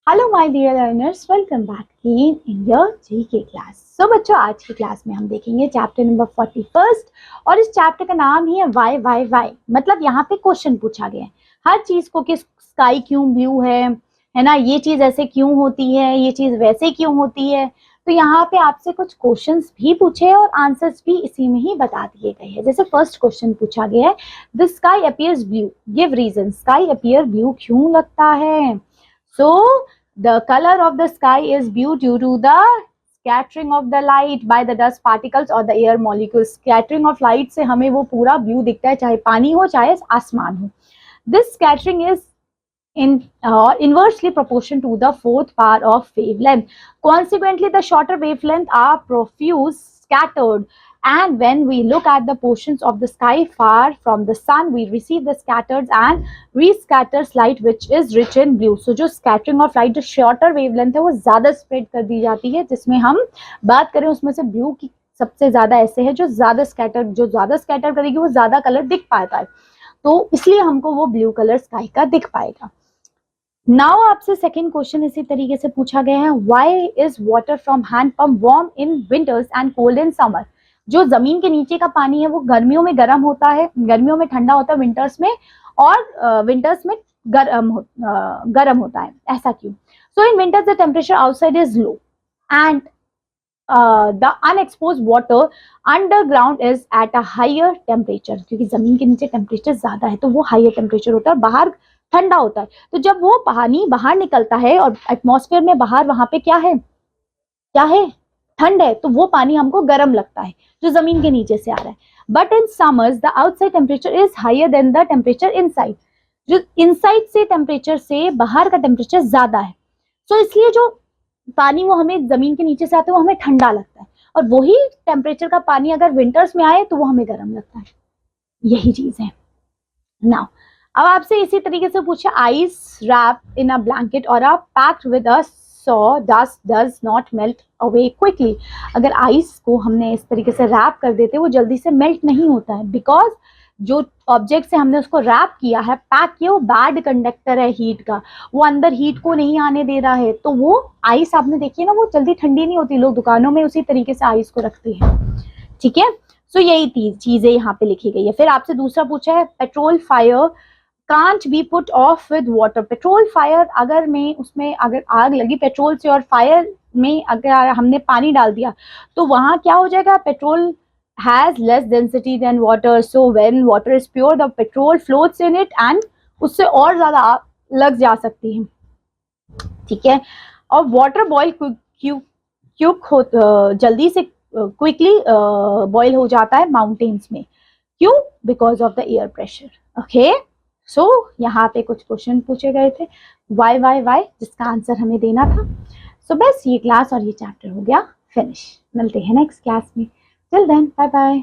Hello my dear learners, welcome back again in your GK class. So बच्चों, आज की class में हम देखेंगे चैप्टर नंबर 41 और इस चैप्टर का नाम ही है वाई। मतलब यहाँ पे क्वेश्चन पूछा गया है हर चीज को कि स्काई क्यों ब्लू है ना, ये चीज ऐसे क्यों होती है, ये चीज वैसे क्यों होती है। तो यहाँ पे आपसे कुछ क्वेश्चंस भी पूछे और आंसर्स भी इसी में ही बता दिए गए हैं। जैसे फर्स्ट क्वेश्चन पूछा गया है, the sky appears blue, give reason. Sky appear blue क्यों लगता है? So the color of the sky is blue due to the scattering of the light by the dust particles or the air molecules. Scattering of light से हमें वो पूरा blue दिखता है, चाहे पानी हो चाहे आसमान हो. This scattering is inversely proportional to the fourth power of wavelength. Consequently, the shorter wavelength are profuse, scattered, and when we look at the portions of the sky far from the sun, we receive the scattered and rescatters light which is rich in blue. So जो scattering of light जो shorter wavelength है वो ज्यादा spread कर दी जाती है, जिसमें हम बात करें उसमें से blue की सबसे ज्यादा ऐसे है जो ज्यादा स्कैटर करेगी वो ज्यादा कलर दिख पाता है, तो इसलिए हमको वो ब्लू कलर स्काई का दिख पाएगा। नाउ आपसे सेकंड क्वेश्चन इसी तरीके से पूछा गया है, why is water from hand pump warm in winters and cold in summer. जो जमीन के नीचे का पानी है वो गर्मियों में गर्म होता है, गर्मियों में ठंडा होता है विंटर्स में, और विंटर्स में गर्म होता है, ऐसा क्यों? So in winters the temperature outside is low and the unexposed water underground is at a higher temperature, क्योंकि जमीन के नीचे टेम्परेचर ज्यादा है तो वो हायर टेम्परेचर होता है, बाहर ठंडा होता है। तो जब वो पानी बाहर निकलता है और एटमॉस्फेयर में बाहर वहां पे क्या है, ठंड है, तो वो पानी हमको गर्म लगता है जो जमीन के नीचे से आ रहा है। But in summers the outside temperature is higher than the temperature inside, जो इनसाइड से टेम्परेचर से बाहर का टेम्परेचर ज्यादा है, तो इसलिए जो पानी वो हमें जमीन के नीचे से आता है वो हमें ठंडा लगता है, और वही टेम्परेचर का पानी अगर विंटर्स में आए तो वो हमें गर्म लगता है। यही चीज है। नाउ अब आपसे इसी तरीके से पूछे, ice wrap in a blanket और a packed with a sawdust does not melt away quickly. अगर आइस को हमने इस तरीके से रैप कर देते वो जल्दी से मेल्ट नहीं होता है, बिकॉज जो ऑब्जेक्ट से हमने उसको रैप किया है, पैक किया, वो बैड कंडक्टर है हीट का, वो अंदर हीट को नहीं आने दे रहा है, तो वो आइस आपने देखी ना वो जल्दी ठंडी नहीं होती, लोग दुकानों में उसी तरीके से आइस को रखते हैं। ठीक है, सो यही चीजें यहाँ पे लिखी गई है। फिर आपसे दूसरा पूछा है, petrol fire can't be put off with water. Petrol fire अगर में उसमें अगर आग लगी पेट्रोल से और फायर में अगर हमने पानी डाल दिया तो वहां क्या हो जाएगा, petrol has less density than water, so when water is pure the petrol floats in it and उससे और ज्यादा आग लग जा सकती है। ठीक है, और वाटर बॉयल क्विक जल्दी से क्विकली बॉयल हो जाता है माउंटेन्स में, क्यों? Because of the air pressure. Okay, so यहाँ पे कुछ क्वेश्चन पूछे गए थे वाई जिसका आंसर हमें देना था। सो बस ये क्लास और ये चैप्टर हो गया फिनिश। मिलते हैं नेक्स्ट क्लास में। Till then bye bye.